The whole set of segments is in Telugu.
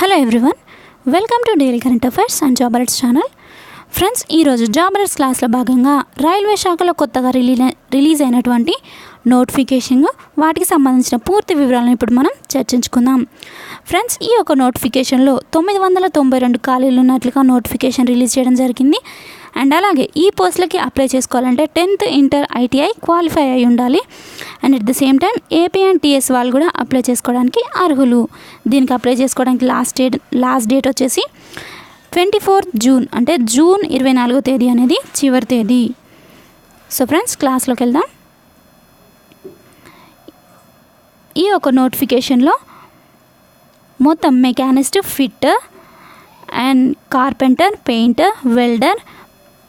Hello everyone, welcome to daily current affairs and job alerts channel. Friends, ఈరోజు జాబ్ అలర్ట్స్ క్లాస్లో భాగంగా రైల్వే శాఖలో కొత్తగా రిలీజ్ అయినటువంటి నోటిఫికేషన్, వాటికి సంబంధించిన పూర్తి వివరాలను ఇప్పుడు మనం చర్చించుకుందాం. ఫ్రెండ్స్, ఈ యొక్క నోటిఫికేషన్లో 992 ఖాళీలు ఉన్నట్లుగా నోటిఫికేషన్ రిలీజ్ చేయడం జరిగింది. అండ్ అలాగే ఈ పోస్టులకి అప్లై చేసుకోవాలంటే 10th ఇంటర్ ITI క్వాలిఫై అయి ఉండాలి. And at the same time AP and TS వాళ్ళు కూడా అప్లై చేసుకోవడానికి అర్హులు. దీనికి అప్లై చేసుకోవడానికి లాస్ట్ డేట్ వచ్చేసి 24 జూన్, అంటే జూన్ 24వ తేదీ అనేది చివరి తేదీ. సో ఫ్రెండ్స్, క్లాస్లోకి వెళ్దాం. ఈ యొక్క నోటిఫికేషన్లో మొత్తం machinist, fitter and carpenter, painter, welder,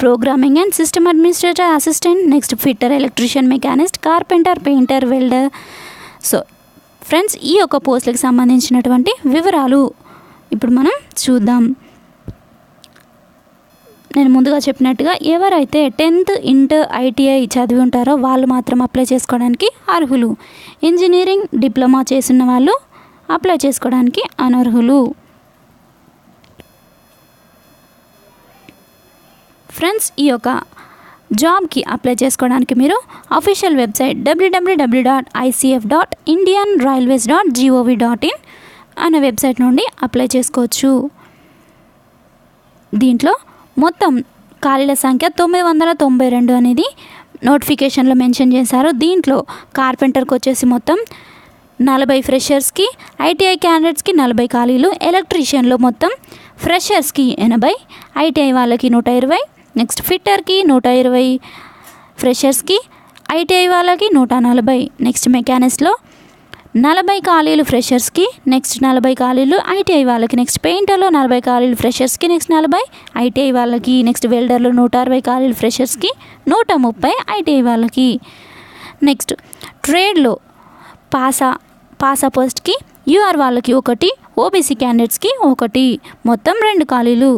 programming and system administrator assistant, next fitter, electrician, machinist, carpenter, painter, welder. So friends, ఈ యొక్క పోస్టులకు సంబంధించినటువంటి వివరాలు ఇప్పుడు మనం చూద్దాం. నేను ముందుగా చెప్పినట్టుగా ఎవరైతే 10th ఇంటర్ ITI చదివి ఉంటారో వాళ్ళు మాత్రం అప్లై చేసుకోవడానికి అర్హులు. ఇంజనీరింగ్ డిప్లొమా చేసిన వాళ్ళు అప్లై చేసుకోవడానికి అనర్హులు. ఫ్రెండ్స్, ఈ యొక్క జాబ్కి అప్లై చేసుకోవడానికి మీరు అఫీషియల్ వెబ్సైట్ www.icf.indianrailways.gov.in అనే వెబ్సైట్ నుండి అప్లై చేసుకోవచ్చు. దీంట్లో మొత్తం ఖాళీల సంఖ్య 992 అనేది నోటిఫికేషన్లో మెన్షన్ చేశారు. దీంట్లో కార్పెంటర్కి వచ్చేసి మొత్తం 40 ఫ్రెషర్స్కి, ITI క్యాండిడేట్స్కి 40 ఖాళీలు, ఎలక్ట్రీషియన్లో మొత్తం ఫ్రెషర్స్కి 80, ITI వాళ్ళకి 120, నెక్స్ట్ ఫిట్టర్కి 120, ఫ్రెషర్స్కి, ITI వాళ్ళకి 140, నెక్స్ట్ మెకానిస్ట్లో 40 ఖాళీలు ఫ్రెషర్స్కి, నెక్స్ట్ 40 ఖాళీలు ITI వాళ్ళకి, నెక్స్ట్ పెయింటర్లో 40 ఖాళీలు ఫ్రెషర్స్కి, నెక్స్ట్ 40 ITI వాళ్ళకి, నెక్స్ట్ వెల్డర్లో 160 ఖాళీలు ఫ్రెషర్స్కి, 130 ITI వాళ్ళకి, నెక్స్ట్ ట్రేడ్లో పాసా పోస్ట్కి UR వాళ్ళకి 1, OBC క్యాండిడేట్స్కి 1, మొత్తం 2 ఖాళీలు.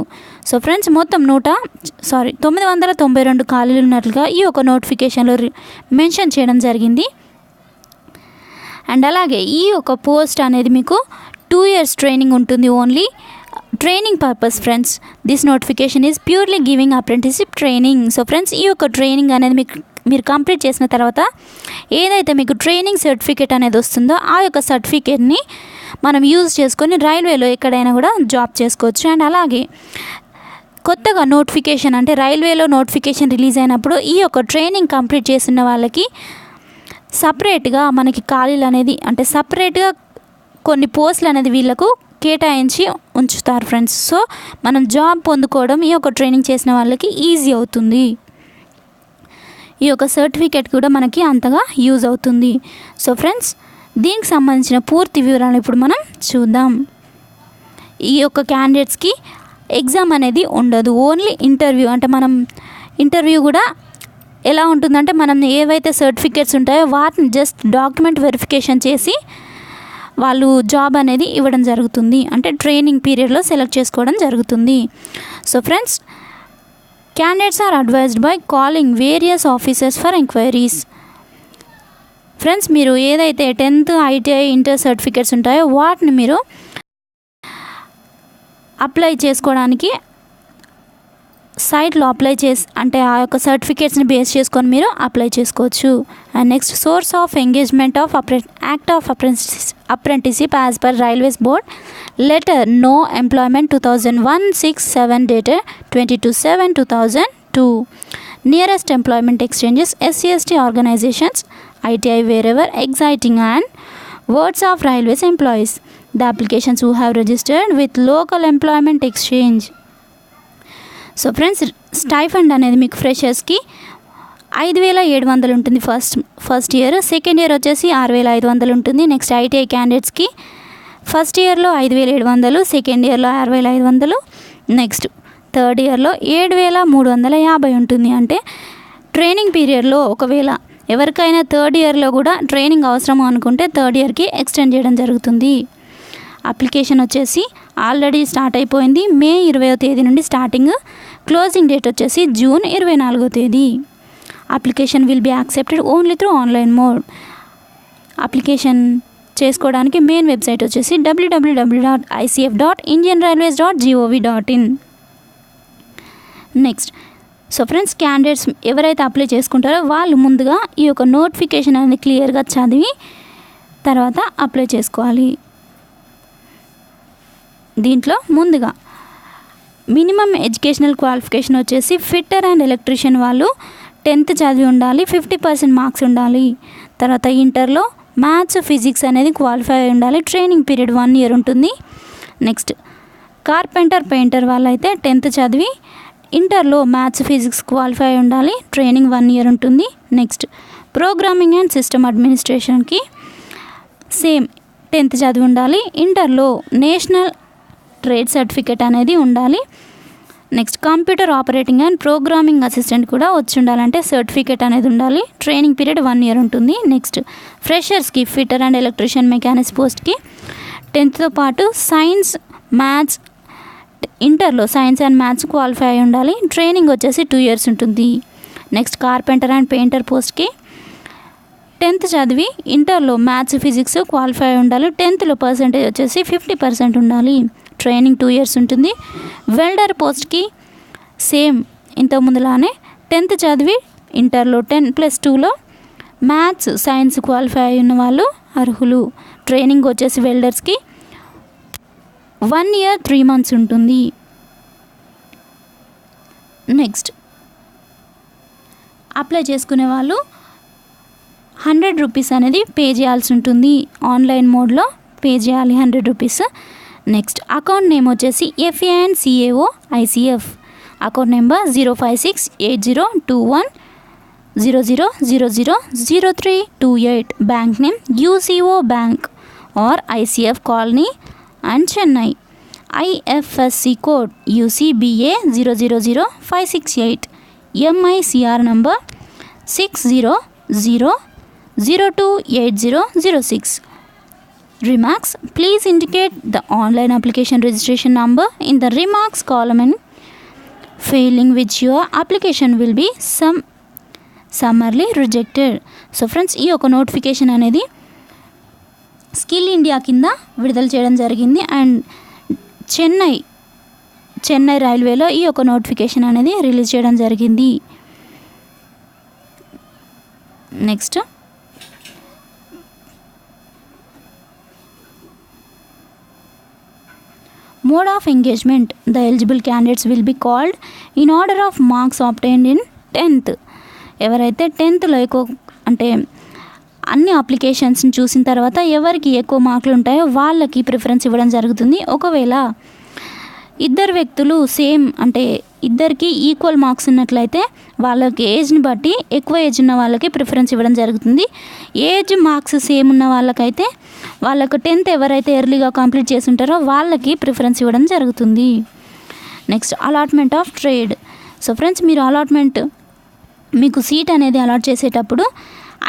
సో ఫ్రెండ్స్, మొత్తం 992 ఖాళీలు ఉన్నట్లుగా ఈ యొక్క నోటిఫికేషన్లో మెన్షన్ చేయడం జరిగింది. అండ్ అలాగే ఈ యొక్క పోస్ట్ అనేది మీకు 2 years ట్రైనింగ్ ఉంటుంది. Only training purpose friends. This notification is purely giving apprenticeship training. So friends, ఈ యొక్క ట్రైనింగ్ అనేది మీరు కంప్లీట్ చేసిన తర్వాత ఏదైతే మీకు ట్రైనింగ్ సర్టిఫికేట్ అనేది వస్తుందో ఆ యొక్క సర్టిఫికేట్ని మనం యూజ్ చేసుకొని రైల్వేలో ఎక్కడైనా కూడా జాబ్ చేసుకోవచ్చు. అండ్ అలాగే కొత్తగా నోటిఫికేషన్, అంటే రైల్వేలో నోటిఫికేషన్ రిలీజ్ అయినప్పుడు ఈ యొక్క ట్రైనింగ్ కంప్లీట్ చేసిన వాళ్ళకి సపరేట్గా మనకి ఖాళీలు అనేది, అంటే సపరేట్గా కొన్ని పోస్టులు అనేది వీళ్ళకు కేటాయించి ఉంచుతారు ఫ్రెండ్స్. సో మనం జాబ్ పొందుకోవడం ఈ యొక్క ట్రైనింగ్ చేసిన వాళ్ళకి ఈజీ అవుతుంది. ఈ యొక్క సర్టిఫికేట్ కూడా మనకి అంతగా యూజ్ అవుతుంది. సో ఫ్రెండ్స్, దీనికి సంబంధించిన పూర్తి వివరాలు ఇప్పుడు మనం చూద్దాం. ఈ యొక్క క్యాండిడేట్స్కి ఎగ్జామ్ అనేది ఉండదు, ఓన్లీ ఇంటర్వ్యూ. అంటే మనం ఇంటర్వ్యూ కూడా ఎలా ఉంటుందంటే, మనం ఏవైతే సర్టిఫికేట్స్ ఉంటాయో వాటిని జస్ట్ డాక్యుమెంట్ వెరిఫికేషన్ చేసి వాళ్ళు జాబ్ అనేది ఇవ్వడం జరుగుతుంది. అంటే ట్రైనింగ్ పీరియడ్లో సెలెక్ట్ చేసుకోవడం జరుగుతుంది. So friends, candidates are advised by calling various officers for inquiries. Friends, మీరు ఏదైతే 10th ITI ఇంటర్ సర్టిఫికేట్స్ ఉంటాయో వాటిని మీరు అప్లై చేసుకోవడానికి సైట్లో అంటే ఆ యొక్క సర్టిఫికేట్స్ని బేస్ చేసుకొని మీరు అప్లై చేసుకోవచ్చు. And next, source of engagement of act of apprenticeship as per railways board letter no employment 2001-6-7 dated 22/7/2002. Nearest employment exchanges SC/ST organizations, ITI wherever exciting, and words of railways employees. The applications who have registered with local employment exchange. So friends, stipend అనేది మీకు ఫ్రెషర్స్కి 5,700 ఉంటుంది ఫస్ట్ ఇయర్. సెకండ్ ఇయర్ వచ్చేసి 6,500 ఉంటుంది. నెక్స్ట్ ITI క్యాండిడేట్స్కి ఫస్ట్ ఇయర్లో 5,700, సెకండ్ ఇయర్లో 6,500, నెక్స్ట్ థర్డ్ ఇయర్లో 7,350 ఉంటుంది. అంటే ట్రైనింగ్ పీరియడ్లో ఒకవేళ ఎవరికైనా థర్డ్ ఇయర్లో కూడా ట్రైనింగ్ అవసరం అనుకుంటే థర్డ్ ఇయర్కి ఎక్స్టెండ్ చేయడం జరుగుతుంది. అప్లికేషన్ వచ్చేసి ఆల్రెడీ స్టార్ట్ అయిపోయింది. మే 20వ తేదీ నుండి స్టార్టింగ్. క్లోజింగ్ డేట్ వచ్చేసి జూన్ 24వ తేదీ. Application will be accepted only through online mode. Application చేసుకోవడానికి మెయిన్ వెబ్సైట్ వచ్చేసి www.icf.indianrailways.gov.in. Next so friends, candidates ఎవరైతే అప్లై చేసుకుంటారో వాళ్ళు ముందుగా ఈ యొక్క నోటిఫికేషన్ అనేది క్లియర్గా చదివి తర్వాత అప్లై చేసుకోవాలి. దీంట్లో ముందుగా మినిమం ఎడ్యుకేషనల్ క్వాలిఫికేషన్ వచ్చేసి ఫిట్టర్ అండ్ ఎలక్ట్రీషియన్ వాళ్ళు 10th చదివి ఉండాలి, 50% మార్క్స్ ఉండాలి. తర్వాత ఇంటర్లో మ్యాథ్స్ ఫిజిక్స్ అనేది క్వాలిఫై అయి ఉండాలి. ట్రైనింగ్ పీరియడ్ 1 year ఉంటుంది. నెక్స్ట్ కార్పెంటర్ పెయింటర్ వాళ్ళైతే 10th చదివి ఇంటర్లో మ్యాథ్స్ ఫిజిక్స్ క్వాలిఫై అయి ఉండాలి. ట్రైనింగ్ 1 year ఉంటుంది. నెక్స్ట్ ప్రోగ్రామింగ్ అండ్ సిస్టమ్ అడ్మినిస్ట్రేషన్కి సేమ్ 10th చదివి ఉండాలి. ఇంటర్లో నేషనల్ ట్రేడ్ సర్టిఫికేట్ అనేది ఉండాలి. Next computer operating and programming assistant కూడా వచ్చి ఉండాలంటే సర్టిఫికేట్ అనేది ఉండాలి. ట్రైనింగ్ పీరియడ్ 1 year ఉంటుంది. నెక్స్ట్ ఫ్రెషర్స్కి ఫిట్టర్ అండ్ ఎలక్ట్రీషియన్ మెకానిక్స్ పోస్ట్కి 10th పాటు సైన్స్ మ్యాథ్స్ ఇంటర్లో సైన్స్ అండ్ మ్యాథ్స్ క్వాలిఫై అయి ఉండాలి. ట్రైనింగ్ వచ్చేసి 2 years ఉంటుంది. నెక్స్ట్ కార్పెంటర్ అండ్ పెయింటర్ పోస్ట్కి 10th చదివి ఇంటర్లో మ్యాథ్స్ ఫిజిక్స్ క్వాలిఫై అయి ఉండాలి. 10thలో పర్సెంటేజ్ వచ్చేసి 50% ఉండాలి. ట్రైనింగ్ 2 years ఉంటుంది. వెల్డర్ పోస్ట్కి సేమ్ ఇంతకుముందులానే 10th చదివి ఇంటర్లో 10+2లో మ్యాథ్స్ సైన్స్ క్వాలిఫై అయిన వాళ్ళు అర్హులు. ట్రైనింగ్ వచ్చేసి వెల్డర్స్కి 1 year 3 months ఉంటుంది. నెక్స్ట్ అప్లై చేసుకునే వాళ్ళు 100 rupees అనేది పే చేయాల్సి ఉంటుంది. ఆన్లైన్ మోడ్లో పే చేయాలి 100 rupees. నెక్స్ట్ అకౌంట్ నేమ్ వచ్చేసి FANCAO ICF. Account number 056802100000328. Bank name UCO bank ఆర్ ICF colony and Chennai. IFSC code UCBA 000568. MICR number 600028006. Remarks: please indicate the online application registration number in the remarks column, and failing which your application will be summarily rejected. So friends, ఈ ఒక నోటిఫికేషన్ అనేది స్కిల్ ఇండియా కింద విడుదల చేయడం జరిగింది. అండ్ చెన్నై రైల్వేలో ఈ ఒక నోటిఫికేషన్ అనేది రిలీజ్ చేయడం జరిగింది. Next mode of engagement. The eligible candidates will be called in order of marks obtained in 10th. ఎవరైతే 10thలో ఎక్కువ అంటే అన్ని అప్లికేషన్స్ని చూసిన తర్వాత ఎవరికి ఎక్కువ మార్కులు ఉంటాయో వాళ్ళకి ప్రిఫరెన్స్ ఇవ్వడం జరుగుతుంది. ఒకవేళ ఇద్దరు వ్యక్తులు సేమ్ అంటే ఇద్దరికి ఈక్వల్ మార్క్స్ ఉన్నట్లయితే వాళ్ళకి ఏజ్ని బట్టి ఎక్కువ ఏజ్ ఉన్న వాళ్ళకి ప్రిఫరెన్స్ ఇవ్వడం జరుగుతుంది. ఏజ్ మార్క్స్ సేమ్ ఉన్న వాళ్ళకైతే వాళ్ళకు 10th ఎవరైతే ఎర్లీగా కంప్లీట్ చేసి ఉంటారో వాళ్ళకి ప్రిఫరెన్స్ ఇవ్వడం జరుగుతుంది. Next allotment of trade. So friends, మీరు మీకు సీట్ అనేది అలాట్ చేసేటప్పుడు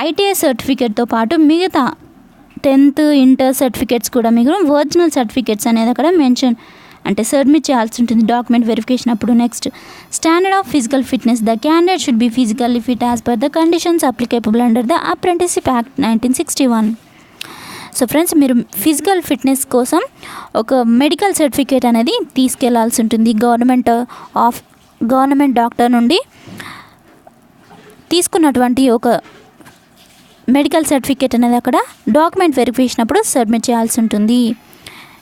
ITI సర్టిఫికేట్తో పాటు మిగతా 10th ఇంటర్ సర్టిఫికేట్స్ కూడా మీకు ఒరిజినల్ సర్టిఫికేట్స్ అనేది అక్కడ మెన్షన్ అంటే సబ్మిట్ చేయాల్సి ఉంటుంది డాక్యుమెంట్ వెరిఫికేషన్ అప్పుడు. Next standard of physical fitness. The candidate should be physically fit as per the conditions applicable under the apprenticeship act 1961. So friends, మీరు ఫిజికల్ ఫిట్నెస్ కోసం ఒక మెడికల్ సర్టిఫికేట్ అనేది తీసుకెళ్లాల్సి ఉంటుంది. గవర్నమెంట్ డాక్టర్ నుండి తీసుకున్నటువంటి ఒక మెడికల్ సర్టిఫికేట్ అనేది అక్కడ డాక్యుమెంట్ వెరిఫికేషన్ అప్పుడు సబ్మిట్ చేయాల్సి ఉంటుంది.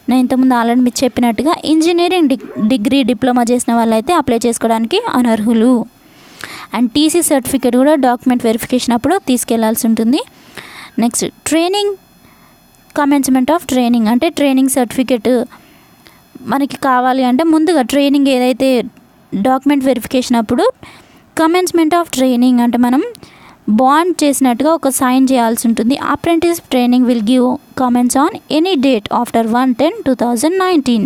నేను ఇంతకుముందు ఆల్రెడీ మీకు చెప్పినట్టుగా ఇంజనీరింగ్ డిగ్రీ డిప్లొమా చేసిన వాళ్ళైతే అప్లై చేసుకోవడానికి అనర్హులు. అండ్ TC సర్టిఫికేట్ కూడా డాక్యుమెంట్ వెరిఫికేషన్ అప్పుడు తీసుకెళ్లాల్సి ఉంటుంది. Next training commencement of training అంటే ట్రైనింగ్ సర్టిఫికేట్ మనకి కావాలి అంటే ముందుగా ట్రైనింగ్ ఏదైతే డాక్యుమెంట్ వెరిఫికేషన్ అప్పుడు కమెన్స్మెంట్ ఆఫ్ ట్రైనింగ్ అంటే మనం బాండ్ చేసినట్టుగా ఒక సైన్ చేయాల్సి ఉంటుంది. Apprentice training will give comments on any date after 1/10/2019.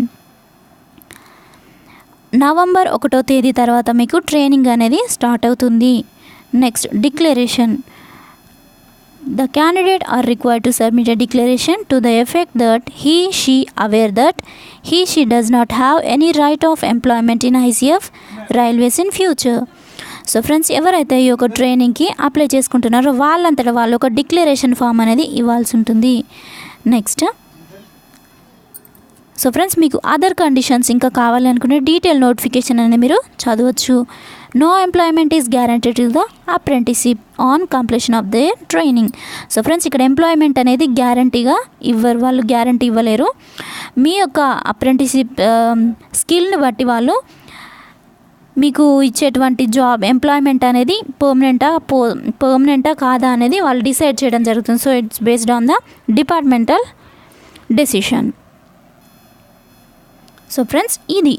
November 1వ తేదీ తర్వాత మీకు ట్రైనింగ్ అనేది స్టార్ట్ అవుతుంది. Next declaration. The candidate are required to submit a declaration to the effect that he/she aware that he/she does not have any right of employment in ICF Railways in future. So friends, ఎవరైతే ఈ యొక్క ట్రైనింగ్కి అప్లై చేసుకుంటున్నారో వాళ్ళంతటా వాళ్ళు ఒక డిక్లరేషన్ ఫామ్ అనేది ఇవ్వాల్సి ఉంటుంది. నెక్స్ట్ సో ఫ్రెండ్స్, మీకు అదర్ కండిషన్స్ ఇంకా కావాలి అనుకునే డీటెయిల్ నోటిఫికేషన్ అనేది మీరు చదవచ్చు. No employment is guaranteed to the apprenticeship on completion of the training. So friends, ఇక్కడ ఎంప్లాయ్మెంట్ అనేది గ్యారంటీగా ఇవ్వరు, వాళ్ళు గ్యారంటీ ఇవ్వలేరు. మీ యొక్క అప్రెంటిస్షిప్ స్కిల్ని బట్టి వాళ్ళు మీకు ఇచ్చేటువంటి జాబ్ ఎంప్లాయ్మెంట్ అనేది పర్మనెంటా కాదా అనేది వాళ్ళు డిసైడ్ చేయడం జరుగుతుంది. So it's based on the departmental decision. So friends, ఇది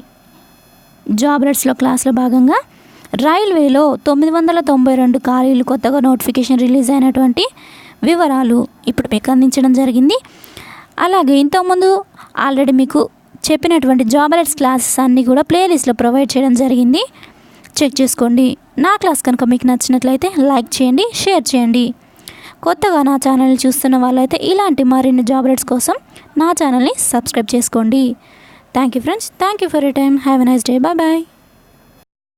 జాబ్ రైట్స్లో క్లాస్లో భాగంగా రైల్వేలో 992 ఖాళీలు కొత్తగా నోటిఫికేషన్ రిలీజ్ అయినటువంటి వివరాలు ఇప్పుడు మీకు అందించడం జరిగింది. అలాగే ఇంతకుముందు ఆల్రెడీ మీకు చెప్పినటువంటి జాబ్ రైట్స్ క్లాసెస్ అన్నీ కూడా ప్లేలిస్ట్లో ప్రొవైడ్ చేయడం జరిగింది, చెక్ చేసుకోండి. నా క్లాస్ కనుక మీకు నచ్చినట్లయితే లైక్ చేయండి, షేర్ చేయండి. కొత్తగా నా ఛానల్ని చూస్తున్న వాళ్ళైతే ఇలాంటి మరిన్ని జాబ్ రైట్స్ కోసం నా ఛానల్ని సబ్స్క్రైబ్ చేసుకోండి. Thank you friends. Thank you for your time. Have a nice day. Bye bye.